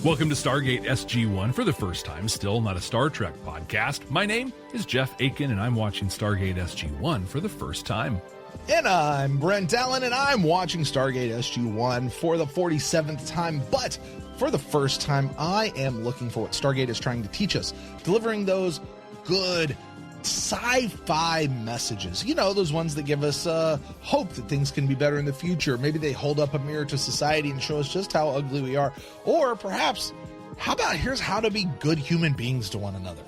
Welcome to Stargate SG-1 for the first time, still not a Star Trek podcast. My name is Jeff Akin, and I'm watching Stargate SG-1 for the first time. And I'm Brent Allen, and I'm watching Stargate SG-1 for the 47th time, but for the first time, I am looking for what Stargate is trying to teach us, delivering those good sci-fi messages. You know, those ones that give us hope that things can be better in the future. Maybe they hold up a mirror to society and show us just how ugly we are. Or perhaps, how about here's how to be good human beings to one another.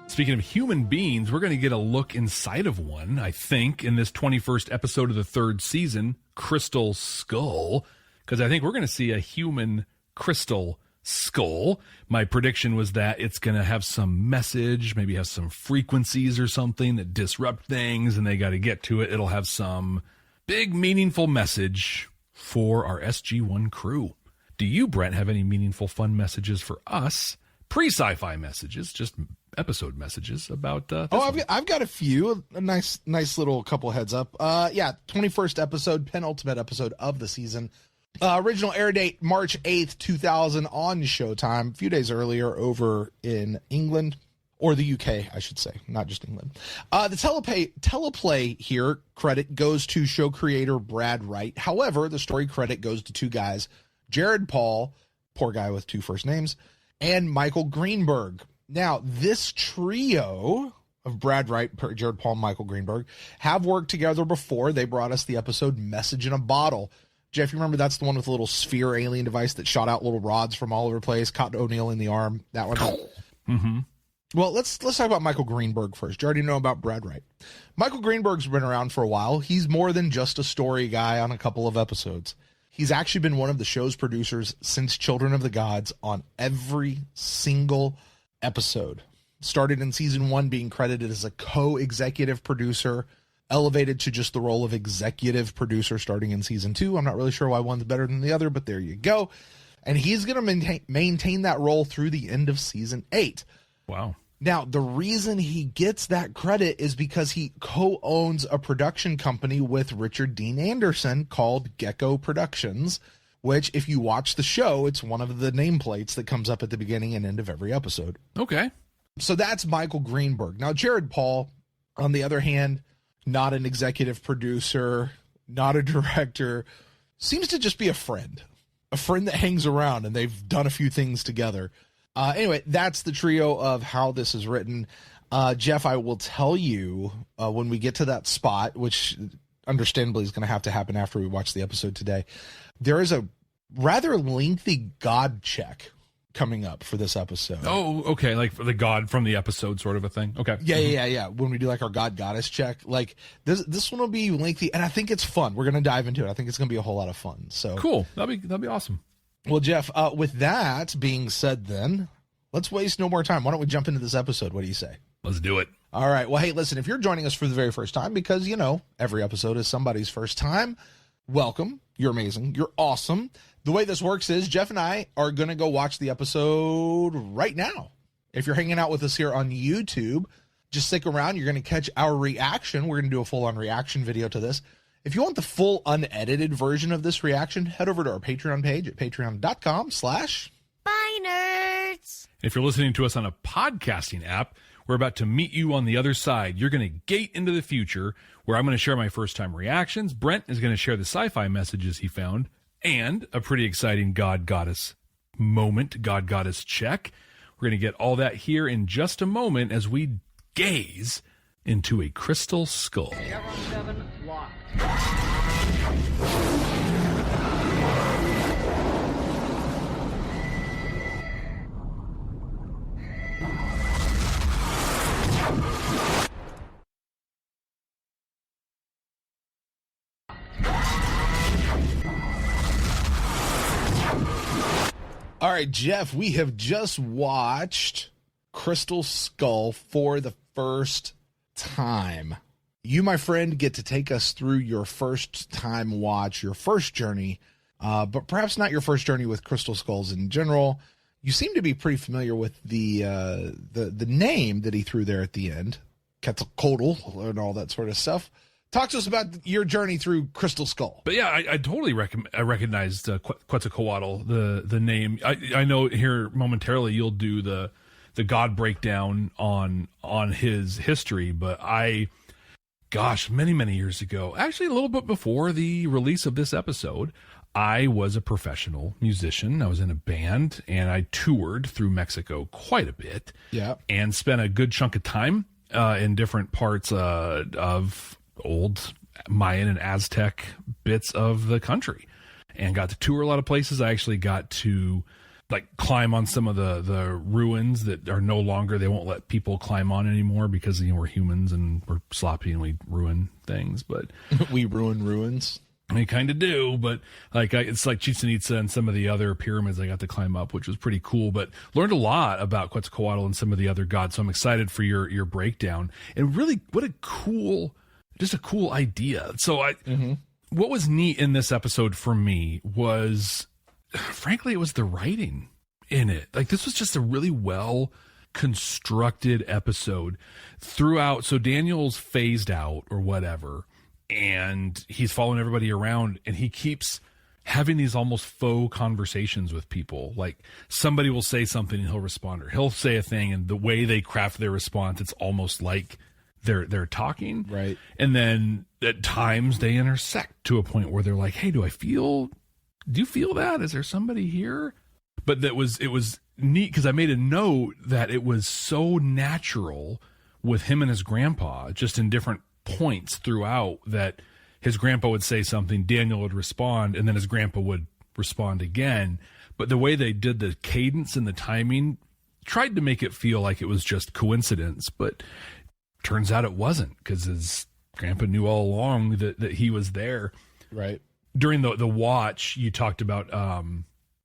Speaking of human beings, we're going to get a look inside of one, I think, in this 21st episode of the third season, Crystal Skull, because I think we're going to see a human crystal skull. My prediction was that it's going to have some message, maybe have some frequencies or something that disrupt things, and they got to get to it. It'll have some big, meaningful message for our SG-1 crew. Do you, Brent, have any meaningful, fun messages for us? Pre-sci-fi messages, just episode messages about I've got a few. A nice little couple heads up. 21st episode, penultimate episode of the season. Original air date March 8th, 2000 on Showtime, a few days earlier over in England, or the UK, I should say, not just England. The teleplay here credit goes to show creator Brad Wright. However, the story credit goes to two guys, Jared Paul, poor guy with two first names, and Michael Greenberg. Now, this trio of Brad Wright, Jared Paul, and Michael Greenberg have worked together before. They brought us the episode Message in a Bottle. Jeff, you remember that's the one with the little sphere alien device that shot out little rods from all over the place, caught O'Neill in the arm, that one? Mm-hmm. Well, let's talk about Michael Greenberg first. You already know about Brad Wright. Michael Greenberg's been around for a while. He's more than just a story guy on a couple of episodes. He's actually been one of the show's producers since Children of the Gods on every single episode. Started in season 1 being credited as a co-executive producer, elevated to just the role of executive producer starting in season 2. I'm not really sure why one's better than the other, but there you go. And he's going to maintain that role through the end of season 8. Wow. Now, the reason he gets that credit is because he co-owns a production company with Richard Dean Anderson called Gecko Productions, which, if you watch the show, it's one of the nameplates that comes up at the beginning and end of every episode. Okay. So that's Michael Greenberg. Now, Jared Paul, on the other hand, not an executive producer, not a director, seems to just be a friend that hangs around, and they've done a few things together. Anyway, that's the trio of how this is written. Jeff, I will tell you when we get to that spot, which understandably is going to happen after we watch the episode today, there is a rather lengthy God check coming up for this episode. Oh, okay. Like for the God from the episode sort of a thing. Okay. Yeah. When we do like our God Goddess check, like this one will be lengthy, and I think it's fun. We're going to dive into it. I think it's going to be a whole lot of fun. So cool. That'd be awesome. Well, Jeff, with that being said, then let's waste no more time. Why don't we jump into this episode? What do you say? Let's do it. All right. Well, hey, listen, if you're joining us for the very first time, because, you know, every episode is somebody's first time, welcome. You're amazing. You're awesome. The way this works is Jeff and I are going to go watch the episode right now. If you're hanging out with us here on YouTube, just stick around. You're going to catch our reaction. We're going to do a full-on reaction video to this. If you want the full unedited version of this reaction, head over to our Patreon page at patreon.com/Bye Nerds. If you're listening to us on a podcasting app, we're about to meet you on the other side. You're going to gate into the future where I'm going to share my first-time reactions. Brent is going to share the sci-fi messages he found and a pretty exciting God-Goddess moment, God-Goddess check. We're going to get all that here in just a moment as we gaze into a crystal skull. Chevron 7 locked. All right, Jeff, we have just watched Crystal Skull for the first time. You, my friend, get to take us through your first time watch, your first journey, but perhaps not your first journey with Crystal Skulls in general. You seem to be pretty familiar with the name that he threw there at the end, Quetzalcoatl and all that sort of stuff. Talk to us about your journey through Crystal Skull. But yeah, I totally recognized Quetzalcoatl, the name. I know here momentarily you'll do the God breakdown on his history, but many years ago, actually a little bit before the release of this episode, I was a professional musician. I was in a band, and I toured through Mexico quite a bit. Yeah, and spent a good chunk of time in different parts of old Mayan and Aztec bits of the country, and got to tour a lot of places. I actually got to climb on some of the ruins that are no longer, they won't let people climb on anymore because we're humans and we're sloppy and we ruin things. But we ruin ruins. We kind of do, but it's like Chichen Itza and some of the other pyramids I got to climb up, which was pretty cool, but learned a lot about Quetzalcoatl and some of the other gods. So I'm excited for your breakdown, and really what a cool idea. So what was neat in this episode for me was, frankly, it was the writing in it. This was just a really well constructed episode throughout. So Daniel's phased out or whatever, and he's following everybody around, and he keeps having these almost faux conversations with people. Like somebody will say something and he'll respond, or he'll say a thing, and the way they craft their response, it's almost like they're talking. Right. And then at times they intersect to a point where they're like, hey, do you feel that? Is there somebody here? But it was neat because I made a note that it was so natural with him and his grandpa, just in different points throughout, that his grandpa would say something, Daniel would respond, and then his grandpa would respond again. But the way they did the cadence and the timing tried to make it feel like it was just coincidence, but turns out it wasn't, because his grandpa knew all along that he was there. Right. During the watch, you talked about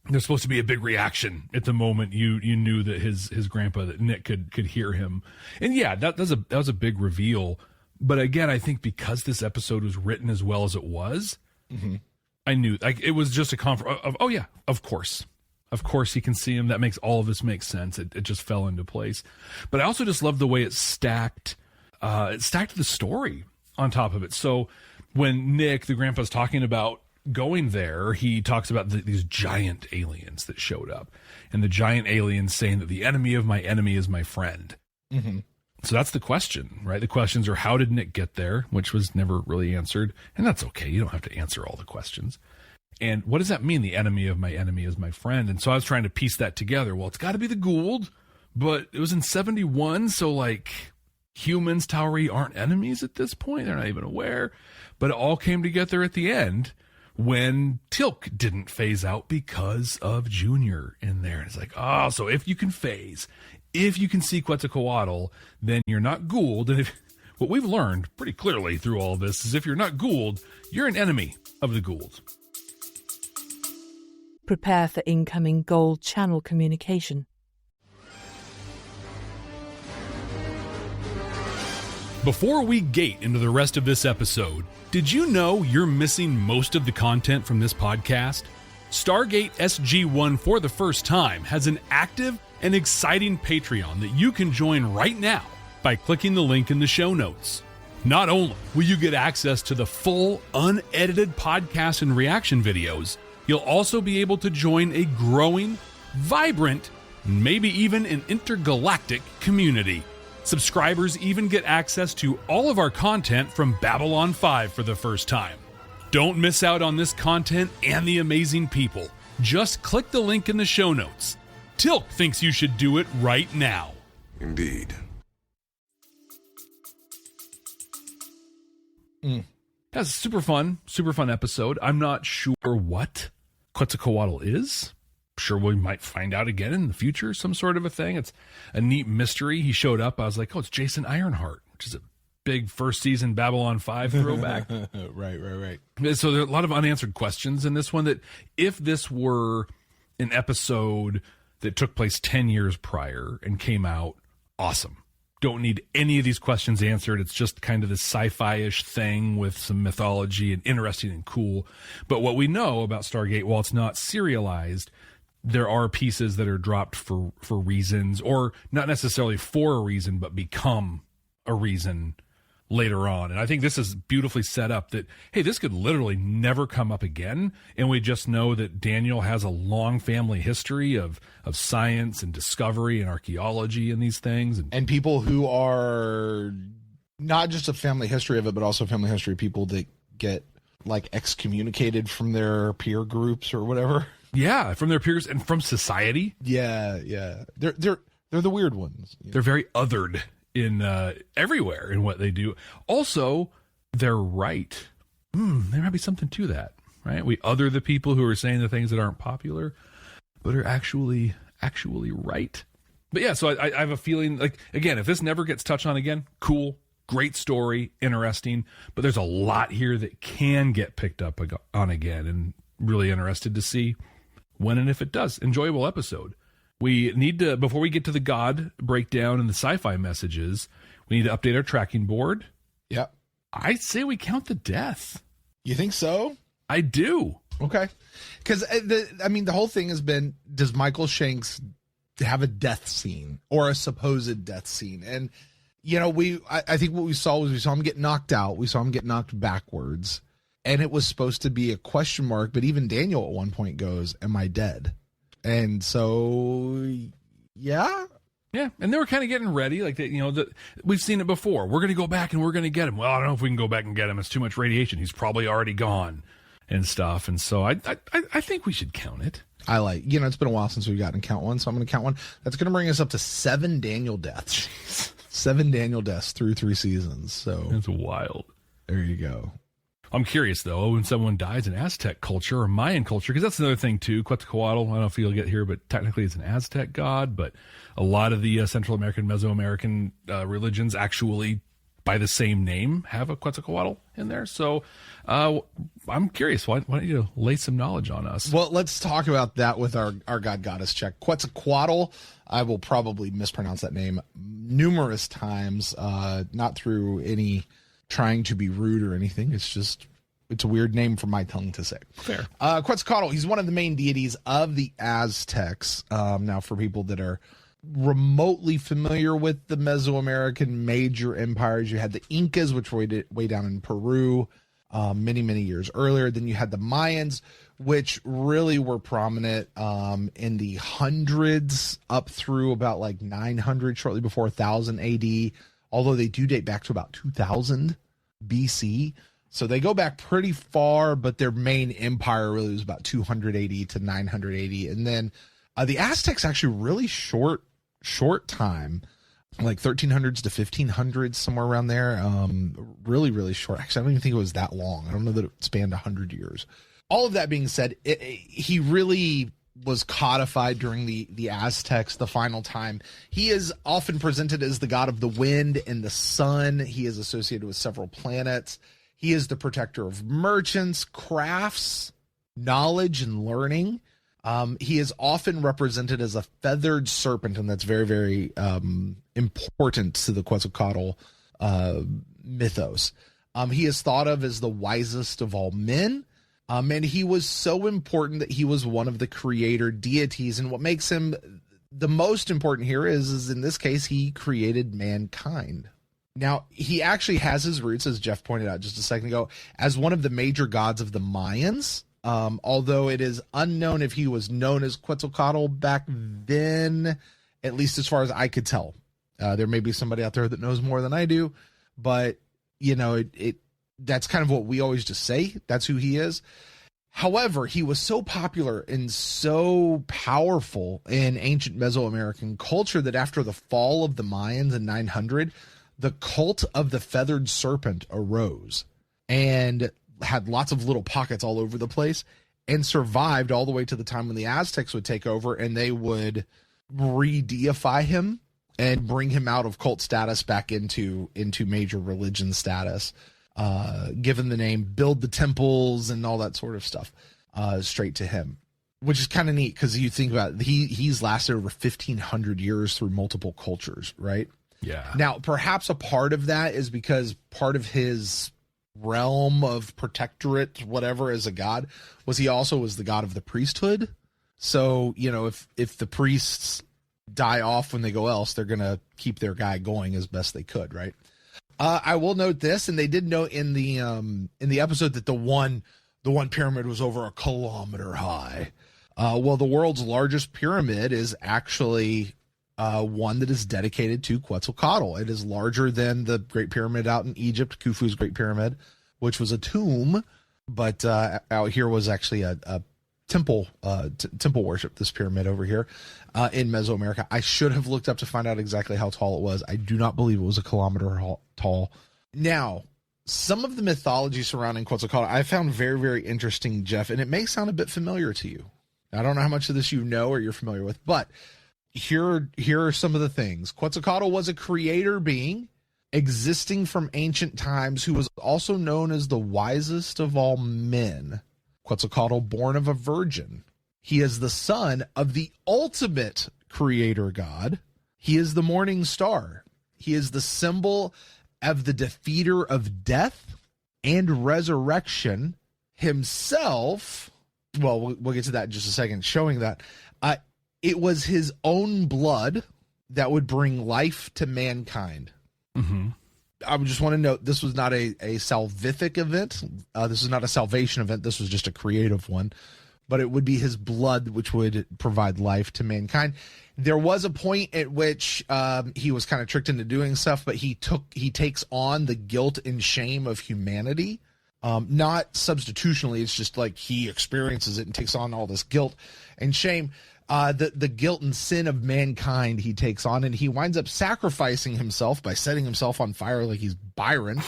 there's supposed to be a big reaction at the moment you knew that his grandpa, that Nick could hear him. And yeah, that was a big reveal. But again, I think because this episode was written as well as it was, I knew it was just a of oh yeah, of course he can see him. That makes all of this make sense. It just fell into place. But I also just love the way it stacked the story on top of it. So when Nick, the grandpa's talking about going there, he talks about these giant aliens that showed up, and the giant aliens saying that the enemy of my enemy is my friend. So that's the question, right? The questions are, how did Nick get there, which was never really answered. And that's okay. You don't have to answer all the questions. And what does that mean? The enemy of my enemy is my friend. And so I was trying to piece that together. Well, it's got to be the Gould, but it was in 71. So humans, Tauri, aren't enemies at this point. They're not even aware. But it all came together at the end when Tilk didn't phase out because of Junior in there. And it's so if you can phase, if you can see Quetzalcoatl, then you're not Gould. And what we've learned pretty clearly through all this is if you're not Gould, you're an enemy of the Gould. Prepare for incoming Gold channel communication. Before we gate into the rest of this episode, did you know you're missing most of the content from this podcast? Stargate SG-1 for the first time has an active and exciting Patreon that you can join right now by clicking the link in the show notes. Not only will you get access to the full, unedited podcast and reaction videos, you'll also be able to join a growing, vibrant, maybe even an intergalactic community. Subscribers even get access to all of our content from Babylon 5 for the first time. Don't miss out on this content and the amazing people. Just click the link in the show notes. Tilk thinks you should do it right now. Indeed. That's a super fun episode. I'm not sure what Quetzalcoatl is. Sure, we might find out again in the future, some sort of a thing. It's a neat mystery. He showed up. I was like, it's Jason Ironheart, which is a big first season Babylon 5 throwback. Right. So there are a lot of unanswered questions in this one, that if this were an episode that took place 10 years prior and came out, awesome. Don't need any of these questions answered. It's just kind of this sci-fi-ish thing with some mythology and interesting and cool. But what we know about Stargate, while it's not serialized, there are pieces that are dropped for reasons, or not necessarily for a reason, but become a reason later on. And I think this is beautifully set up that, hey, this could literally never come up again. And we just know that Daniel has a long family history of science and discovery and archaeology and these things. And people who are not just a family history of it, but also family history of people that get like excommunicated from their peer groups or whatever. Yeah, from their peers and from society. Yeah. They're the weird ones. They're very othered in everywhere in what they do. Also, they're right. There might be something to that, right? We other the people who are saying the things that aren't popular, but are actually right. But yeah, so I have a feeling like, again, if this never gets touched on again, cool, great story, interesting. But there's a lot here that can get picked up on again, and really interested to see when and if it does. Enjoyable episode. We need to, before we get to the God breakdown and the sci-fi messages, we need to update our tracking board. Yep. I say we count the death. You think so? I do. Okay. Because, the whole thing has been, does Michael Shanks have a death scene or a supposed death scene? And, I think what we saw was we saw him get knocked out. We saw him get knocked backwards. And it was supposed to be a question mark, but even Daniel at one point goes, am I dead? And so, yeah. Yeah, and they were kind of getting ready. Like, we've seen it before. We're going to go back and we're going to get him. Well, I don't know if we can go back and get him. It's too much radiation. He's probably already gone and stuff. And so I think we should count it. I like, it's been a while since we've gotten to count one, so I'm going to count one. That's going to bring us up to 7 Daniel deaths. 7 Daniel deaths through 3 seasons. So that's wild. There you go. I'm curious, though, when someone dies in Aztec culture or Mayan culture, because that's another thing, too. Quetzalcoatl, I don't know if you'll get here, but technically it's an Aztec god. But a lot of the Central American, Mesoamerican religions actually, by the same name, have a Quetzalcoatl in there. So I'm curious. Why don't you lay some knowledge on us? Well, let's talk about that with our god-goddess check. Quetzalcoatl, I will probably mispronounce that name numerous times, not through any trying to be rude or anything. It's a weird name for my tongue to say. Fair. Quetzalcoatl, he's one of the main deities of the Aztecs. Now, for people that are remotely familiar with the Mesoamerican major empires, you had the Incas, which were way down in Peru many, many years earlier. Then you had the Mayans, which really were prominent in the hundreds up through about like 900, shortly before 1000 AD. Although they do date back to about 2000 BC. So they go back pretty far, but their main empire really was about 280 to 980. And then the Aztecs actually really short time, like 1300s to 1500s, somewhere around there. Really, really short. Actually, I don't even think it was that long. I don't know that it spanned 100 years. All of that being said, he really was codified during the Aztecs the final time. He is often presented as the god of the wind and the sun. He is associated with several planets. He is the protector of merchants, crafts, knowledge, and learning. He is often represented as a feathered serpent, and that's very, very important to the Quetzalcoatl mythos. He is thought of as the wisest of all men. And he was so important that he was one of the creator deities. And what makes him the most important here is in this case, he created mankind. Now, he actually has his roots, as Jeff pointed out just a second ago, as one of the major gods of the Mayans. Although it is unknown if he was known as Quetzalcoatl back then, at least as far as I could tell. There may be somebody out there that knows more than I do, but that's kind of what we always just say. That's who he is. However, he was so popular and so powerful in ancient Mesoamerican culture that after the fall of the Mayans in 900, the cult of the feathered serpent arose and had lots of little pockets all over the place and survived all the way to the time when the Aztecs would take over and they would re-deify him and bring him out of cult status back into major religion status. Given the name, build the temples and all that sort of stuff straight to him, which is kind of neat because you think about it, he's lasted over 1,500 years through multiple cultures, right? Yeah. Now, perhaps a part of that is because part of his realm of protectorate, whatever, as a god, was he also was the god of the priesthood. So, if the priests die off when they go else, they're going to keep their guy going as best they could, right? I will note this, and they did note in the episode that the one pyramid was over 1 kilometer high. Well, the world's largest pyramid is actually one that is dedicated to Quetzalcoatl. It is larger than the Great Pyramid out in Egypt, Khufu's Great Pyramid, which was a tomb, but out here was actually a temple worship, this pyramid over here in Mesoamerica. I should have looked up to find out exactly how tall it was. I do not believe it was 1 kilometer tall. Now, some of the mythology surrounding Quetzalcoatl I found very, very interesting, Jeff, and it may sound a bit familiar to you. I don't know how much of this you know or you're familiar with, but here are some of the things. Quetzalcoatl was a creator being existing from ancient times who was also known as the wisest of all men. Quetzalcoatl, born of a virgin. He is the son of the ultimate creator god. He is the morning star. He is the symbol of the defeater of death and resurrection himself. Well, we'll get to that in just a second, showing that it was his own blood that would bring life to mankind. Mm-hmm. I just want to note, this was not a salvific event. This is not a salvation event. This was just a creative one. But it would be his blood which would provide life to mankind. There was a point at which he was kind of tricked into doing stuff, but he takes on the guilt and shame of humanity. Not substitutionally, it's just like he experiences it and takes on all this guilt and shame. The guilt and sin of mankind he takes on, and he winds up sacrificing himself by setting himself on fire like he's Byron.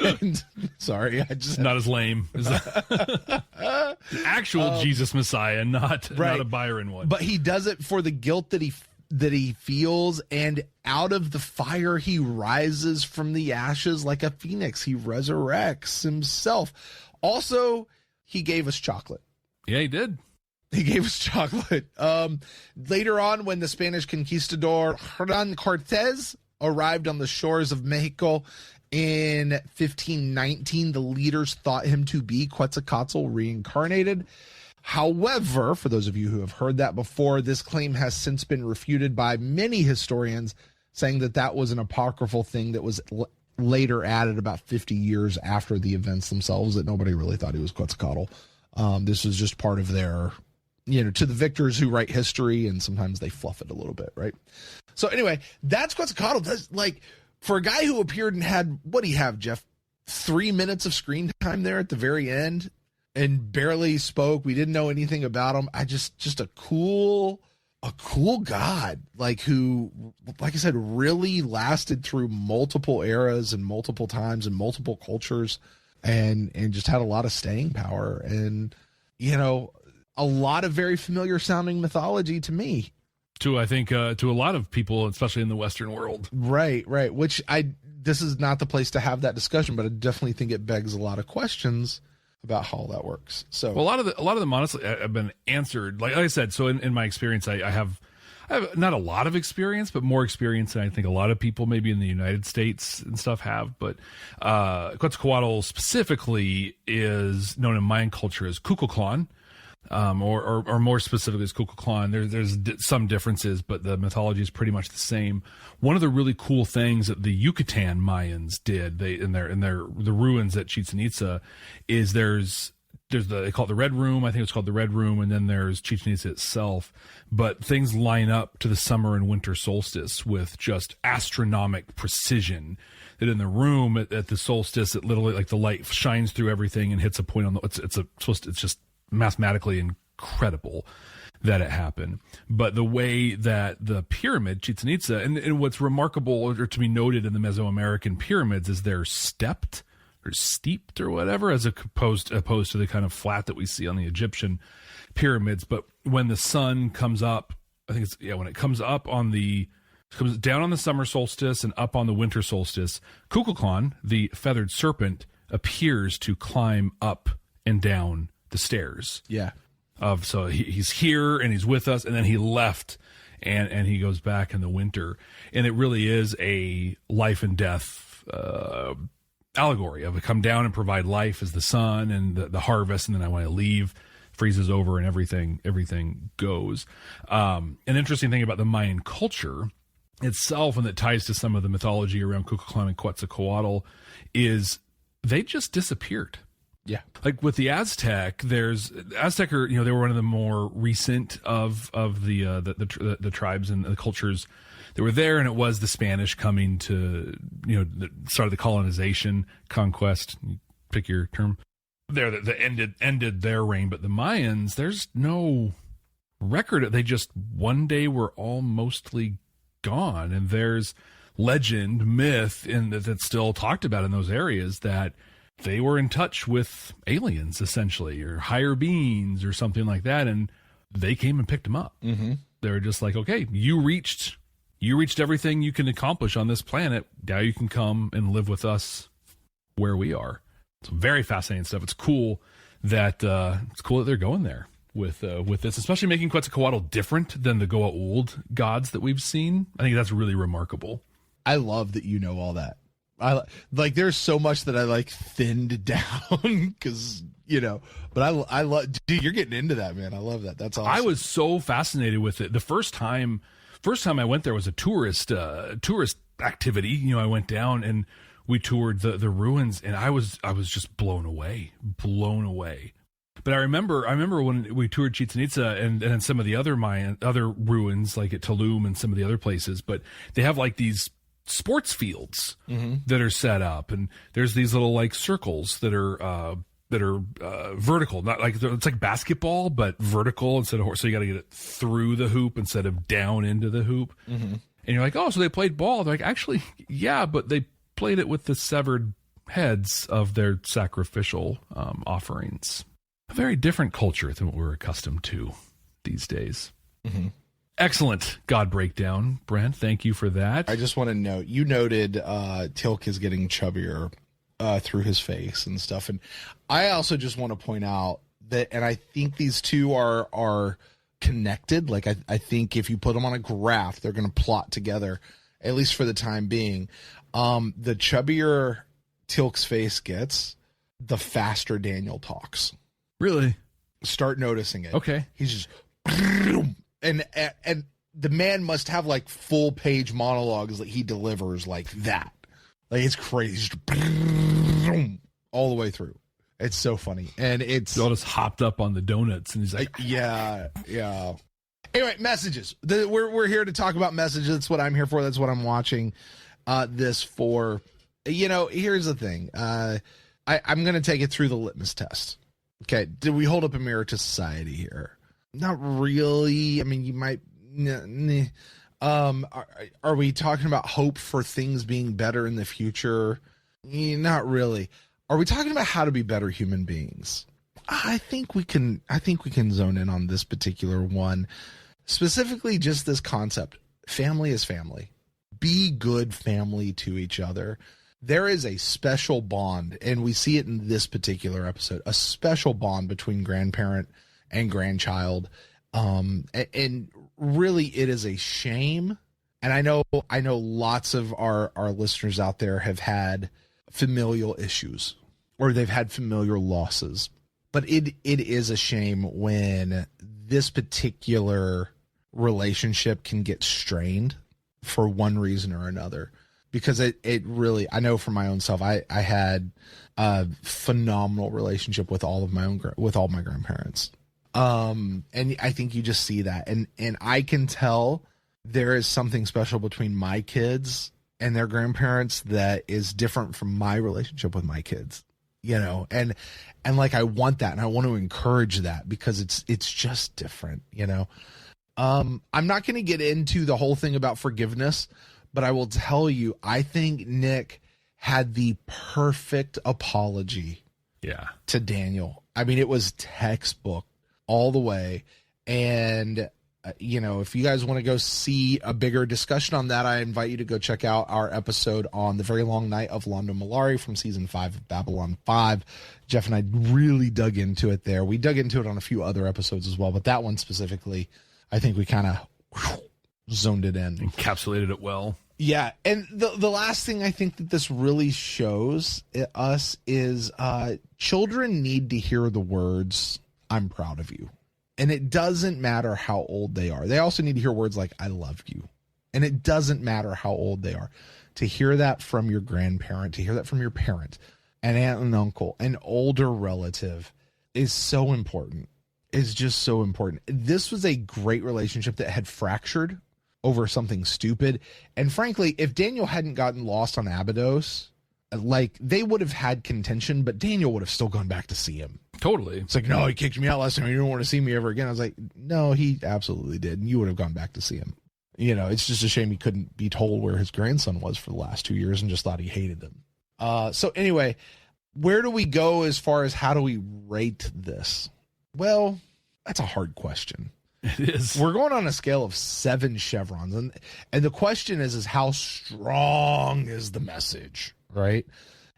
And, sorry, I just not as lame as the actual Jesus Messiah, not a Byron one. But he does it for the guilt that he feels, and out of the fire he rises from the ashes like a phoenix. He resurrects himself. Also, he gave us chocolate. Yeah, he did. He gave us chocolate. Later on, when the Spanish conquistador Hernan Cortez arrived on the shores of Mexico in 1519, the leaders thought him to be Quetzalcoatl reincarnated. However, for those of you who have heard that before, this claim has since been refuted by many historians, saying that was an apocryphal thing that was later added about 50 years after the events themselves, that nobody really thought he was Quetzalcoatl. This was just part of their, to the victors who write history, and sometimes they fluff it a little bit, right? So anyway, that's Quetzalcoatl. That's like, for a guy who appeared and had, what do you have, Jeff? 3 minutes of screen time there at the very end and barely spoke. We didn't know anything about him. Just a cool god, like, who, like I said, really lasted through multiple eras and multiple times and multiple cultures, and just had a lot of staying power, and, a lot of very familiar sounding mythology to me. I think to a lot of people, especially in the Western world. Right. Which this is not the place to have that discussion, but I definitely think it begs a lot of questions about how all that works. So, well, a lot of them honestly have been answered. Like I said, so in my experience, I have not a lot of experience, but more experience than I think a lot of people maybe in the United States and stuff have. But Quetzalcoatl specifically is known in Mayan culture as Kukulkan. Or more specifically as Kukulkan. There's some differences, but the mythology is pretty much the same. One of the really cool things that the Yucatan Mayans did, the ruins at Chichen Itza, is they call it the Red Room. I think it's called the Red Room, and then there's Chichen Itza itself. But things line up to the summer and winter solstice with just astronomical precision. That in the room at the solstice, it literally, like, the light shines through everything and hits a point on the. It's just mathematically incredible that it happened. But the way that the pyramid, Chichen Itza, and what's remarkable or to be noted in the Mesoamerican pyramids is they're stepped or steeped or whatever, as opposed to the kind of flat that we see on the Egyptian pyramids. But when the sun comes up, when it comes down on the summer solstice and up on the winter solstice, Kukulkan, the feathered serpent, appears to climb up and down the stairs. Yeah. So he's here and he's with us, and then he left and he goes back in the winter. And it really is a life and death allegory of, it come down and provide life as the sun and the harvest, and then I want to leave, freezes over, and everything goes. An interesting thing about the Mayan culture itself, and that ties to some of the mythology around Kukulkan and Quetzalcoatl, is they just disappeared. Yeah. Like with the Aztec, Aztec are, they were one of the more recent of the tribes and the cultures that were there, and it was the Spanish coming to, started the colonization, conquest, pick your term, there that ended their reign. But the Mayans, there's no record. They just one day were all mostly gone, and there's legend, myth, and that's still talked about in those areas that they were in touch with aliens, essentially, or higher beings or something like that, and they came and picked them up. Mm-hmm. They were just like, okay, you reached everything you can accomplish on this planet. Now you can come and live with us where we are. It's very fascinating stuff. It's cool that they're going there with this, especially making Quetzalcoatl different than the Goa'uld gods that we've seen. I think that's really remarkable. I love that you know all that. I like. There's so much that I like thinned down because but I love. Dude, you're getting into that, man. I love that. That's awesome. I was so fascinated with it. The first time I went there was a tourist activity. I went down and we toured the ruins, and I was just blown away. But I remember when we toured Chichen Itza and some of the other ruins, like at Tulum and some of the other places. But they have like these sports fields that are set up, and there's these little like circles that are vertical, not like it's like basketball but vertical instead of so you got to get it through the hoop instead of down into the hoop. And you're like, oh, so they played ball. They're like, actually, yeah, but they played it with the severed heads of their sacrificial offerings. A very different culture than what we're accustomed to these days. Excellent God breakdown, Brent. Thank you for that. I just want to note, you noted Teal'c is getting chubbier through his face and stuff. And I also just want to point out that, and I think these two are connected. Like I think if you put them on a graph, they're going to plot together, at least for the time being. The chubbier Teal'c's face gets, the faster Daniel talks. Really? Start noticing it. Okay. He's just... And the man must have like full page monologues that he delivers like that. Like it's crazy. All the way through. It's so funny. And it's all just hopped up on the donuts and he's like, yeah. Anyway, messages. We're here to talk about messages. That's what I'm here for. That's what I'm watching this for. Here's the thing. I'm going to take it through the litmus test. Okay. Did we hold up a mirror to society here? Not really. I mean, you might. Are we talking about hope for things being better in the future? Not really. Are we talking about how to be better human beings? I think we can zone in on this particular one, specifically just this concept. Family is family. Be good family to each other. There is a special bond, and we see it in this particular episode, a special bond between grandparent and grandchild. And really it is a shame. And I know lots of our listeners out there have had familial issues or they've had familiar losses, but it is a shame when this particular relationship can get strained for one reason or another, because it really, I know for my own self, I had a phenomenal relationship with all my grandparents. And I think you just see that. And I can tell there is something special between my kids and their grandparents that is different from my relationship with my kids, and like, I want that. And I want to encourage that because it's just different, I'm not going to get into the whole thing about forgiveness, but I will tell you, I think Nick had the perfect apology to Daniel. I mean, it was textbook all the way. And, if you guys want to go see a bigger discussion on that, I invite you to go check out our episode on the very long night of Londo Mollari from season 5 of Babylon 5. Jeff and I really dug into it there. We dug into it on a few other episodes as well, but that one specifically, I think we kind of zoned it in. Encapsulated it well. Yeah. And the last thing I think that this really shows us is children need to hear the words, "I'm proud of you." And it doesn't matter how old they are. They also need to hear words like, "I love you." And it doesn't matter how old they are. To hear that from your grandparent, to hear that from your parent, an aunt and uncle, an older relative is so important. Is just so important. This was a great relationship that had fractured over something stupid. And frankly, if Daniel hadn't gotten lost on Abydos, like, they would have had contention, but Daniel would have still gone back to see him. Totally. It's like, no, he kicked me out last time. You don't want to see me ever again. I was like, no, he absolutely did. And you would have gone back to see him. You know, it's just a shame he couldn't be told where his grandson was for the last 2 years and just thought he hated them. So anyway, where do we go as far as how do we rate this? Well, that's a hard question. It is. We're going on a scale of 7 chevrons. And the question is how strong is the message, right?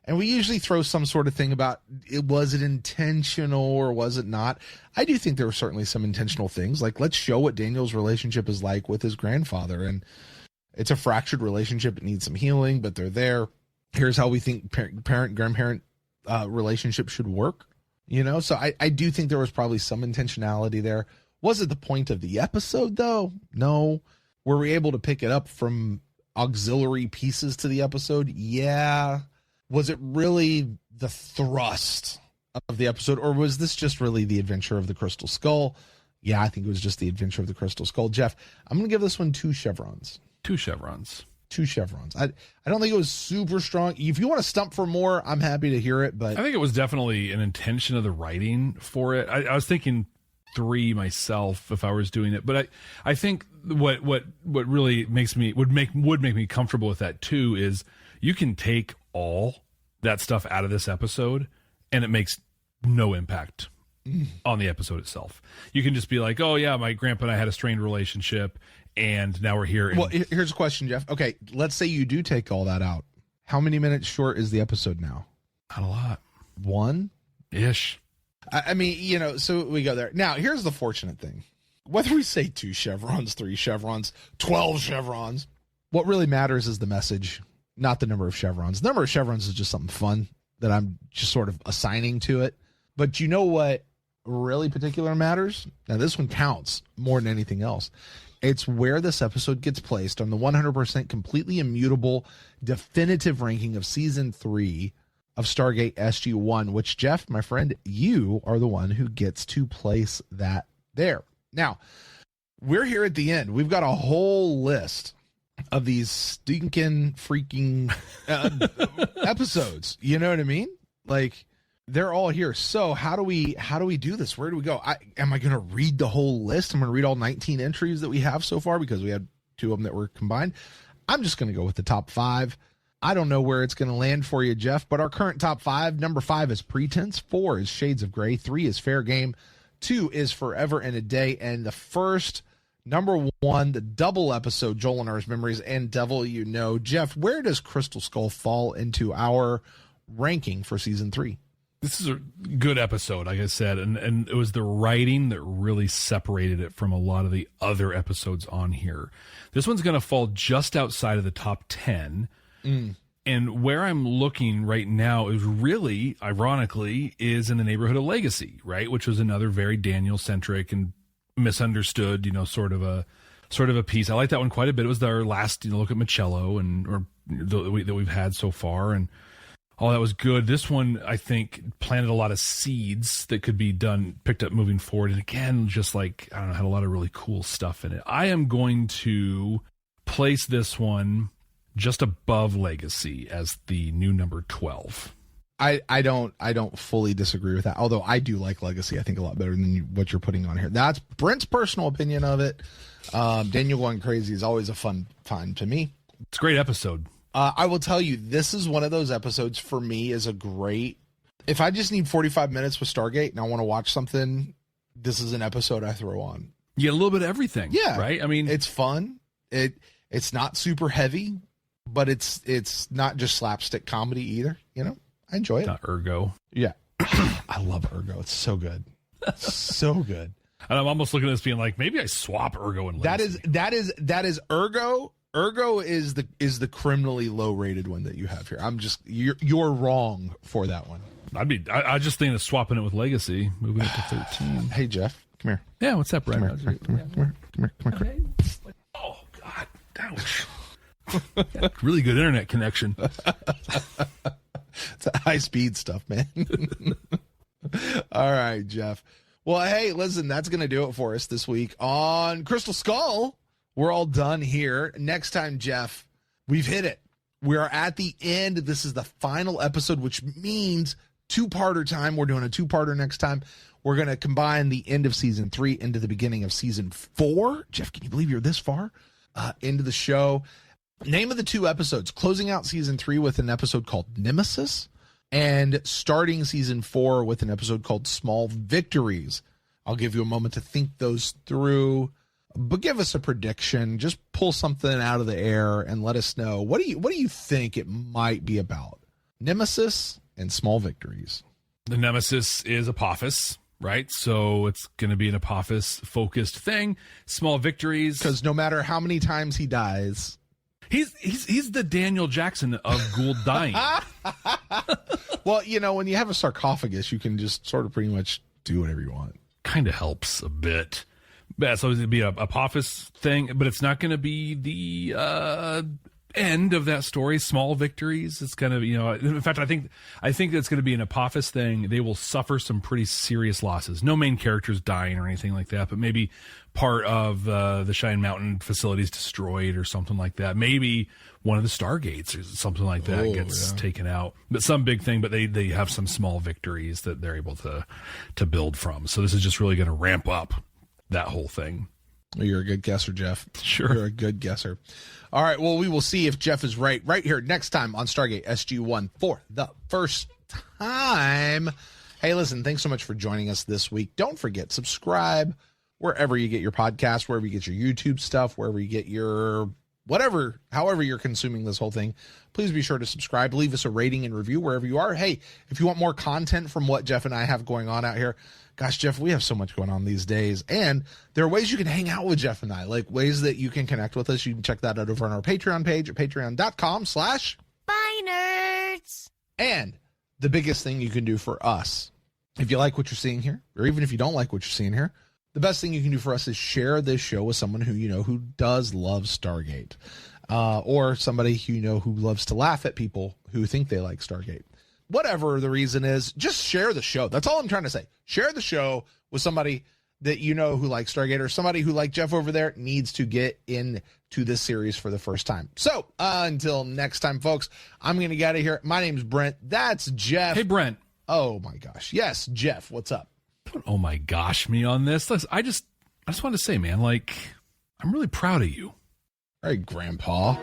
And we usually throw some sort of thing about, was it intentional or was it not? I do think there were certainly some intentional things. Like, let's show what Daniel's relationship is like with his grandfather. And it's a fractured relationship. It needs some healing, but they're there. Here's how we think parent-grandparent relationship should work. You know, so I do think there was probably some intentionality there. Was it the point of the episode, though? No. Were we able to pick it up from auxiliary pieces to the episode? Yeah. Was it really the thrust of the episode, or was this just really the adventure of the Crystal Skull? Yeah, I think it was just the adventure of the Crystal Skull. Jeff, I'm going to give this one 2 chevrons. 2 chevrons. 2 chevrons. I don't think it was super strong. If you want to stump for more, I'm happy to hear it. But I think it was definitely an intention of the writing for it. I was thinking 3 myself if I was doing it, but I think what really would make me comfortable with that too is you can take all that stuff out of this episode and it makes no impact on the episode itself. You can just be like, oh yeah, my grandpa and I had a strained relationship and now we're here. Well, here's a question, Jeff. Okay, let's say you do take all that out. How many minutes short is the episode now? Not a lot. 1-ish. I mean, you know, so we go there. Now, here's the fortunate thing. Whether we say 2 chevrons, 3 chevrons, 12 chevrons, what really matters is the message, not the number of chevrons. The number of chevrons is just something fun that I'm just sort of assigning to it. But you know what really particular matters? Now, this one counts more than anything else. It's where this episode gets placed on the 100% completely immutable definitive ranking of season 3 of Stargate SG-1, which, Jeff, my friend, you are the one who gets to place that there. Now, we're here at the end. We've got a whole list of these stinking freaking episodes. You know what I mean? Like, they're all here. So how do we do this? Where do we go? Am I going to read the whole list? I'm going to read all 19 entries that we have so far because we had 2 of them that were combined. I'm just going to go with the top 5. I don't know where it's going to land for you, Jeff, but our current top 5, number 5 is Pretense, 4 is Shades of Grey, 3 is Fair Game, 2 is Forever and a Day, and the first, number 1, the double episode, Joel and Ours Memories and Devil You Know. Jeff, where does Crystal Skull fall into our ranking for season 3? This is a good episode, like I said, and it was the writing that really separated it from a lot of the other episodes on here. This one's going to fall just outside of the top 10. And where I'm looking right now is really, ironically, is in the neighborhood of Legacy, right? Which was another very Daniel-centric and misunderstood, you know, sort of a piece. I like that one quite a bit. It was our last, you know, look at Michello that we've had so far, and all that was good. This one, I think, planted a lot of seeds that could be picked up moving forward. And again, just like, I don't know, had a lot of really cool stuff in it. I am going to place this one just above Legacy as the new number 12. I don't fully disagree with that. Although I do like Legacy, I think a lot better than what you're putting on here. That's Brent's personal opinion of it. Daniel going crazy is always a fun time to me. It's a great episode. I will tell you, this is one of those episodes for me is a great. If I just need 45 minutes with Stargate and I want to watch something, this is an episode I throw on. You get a little bit of everything. Yeah, right. I mean, it's fun. It's not super heavy, but it's not just slapstick comedy either. You know, I enjoy it. Not Ergo. Yeah, I love Ergo. It's so good, so good. And I'm almost looking at this being like, maybe I swap Ergo and Legacy. That is Ergo. Ergo is the criminally low rated one that you have here. You're wrong for that one. I just think of swapping it with Legacy, moving it to 13. Hey Jeff, come here. Yeah, what's up, Brent? Come here. Oh God, Ouch. Really good internet connection. It's high speed stuff, man. All right, Jeff. Well, hey, listen, that's going to do it for us this week on Crystal Skull. We're all done here. Next time, Jeff, we've hit it. We are at the end. This is the final episode, which means two-parter time. We're doing a two-parter next time. We're going to combine the end of season 3 into the beginning of season 4. Jeff, can you believe you're this far into the show? Name of the 2 episodes, closing out season 3 with an episode called Nemesis and starting season 4 with an episode called Small Victories. I'll give you a moment to think those through, but give us a prediction. Just pull something out of the air and let us know. What do you think it might be about? Nemesis and Small Victories. The Nemesis is Apophis, right? So it's going to be an Apophis-focused thing. Small Victories. Because no matter how many times he dies... He's the Daniel Jackson of Gould dying. Well, when you have a sarcophagus, you can just sort of pretty much do whatever you want. Kind of helps a bit. Yeah, so it's going to be a Apophis thing, but it's not going to be the end of that story. Small Victories. It's kind of, in fact, I think that's going to be an Apophis thing. They will suffer some pretty serious losses. No main characters dying or anything like that, but maybe part of the Cheyenne Mountain facilities destroyed or something like that. Maybe one of the Stargates or something like that gets taken out. But some big thing, but they have some small victories that they're able to build from. So this is just really going to ramp up that whole thing. You're a good guesser, Jeff. Sure. You're a good guesser. All right, well, we will see if Jeff is right here next time on Stargate SG-1 for the first time. Hey, listen, thanks so much for joining us this week. Don't forget, subscribe wherever you get your podcast, wherever you get your YouTube stuff, wherever you get your whatever, however you're consuming this whole thing. Please be sure to subscribe. Leave us a rating and review wherever you are. Hey, if you want more content from what Jeff and I have going on out here, gosh, Jeff, we have so much going on these days. And there are ways you can hang out with Jeff and I, like ways that you can connect with us. You can check that out over on our Patreon page at patreon.com/ByNerds. And the biggest thing you can do for us, if you like what you're seeing here, or even if you don't like what you're seeing here, the best thing you can do for us is share this show with someone who who does love Stargate, or somebody who loves to laugh at people who think they like Stargate. Whatever the reason is, just share the show. That's all I'm trying to say. Share the show with somebody that who likes Stargate, or somebody who, like Jeff over there, needs to get into this series for the first time. So until next time, folks, I'm going to get out of here. My name's Brent. That's Jeff. Hey, Brent. Oh, my gosh. Yes, Jeff. What's up? Don't oh, my gosh me on this. Listen, I just wanted to say, man, I'm really proud of you. All right, Grandpa.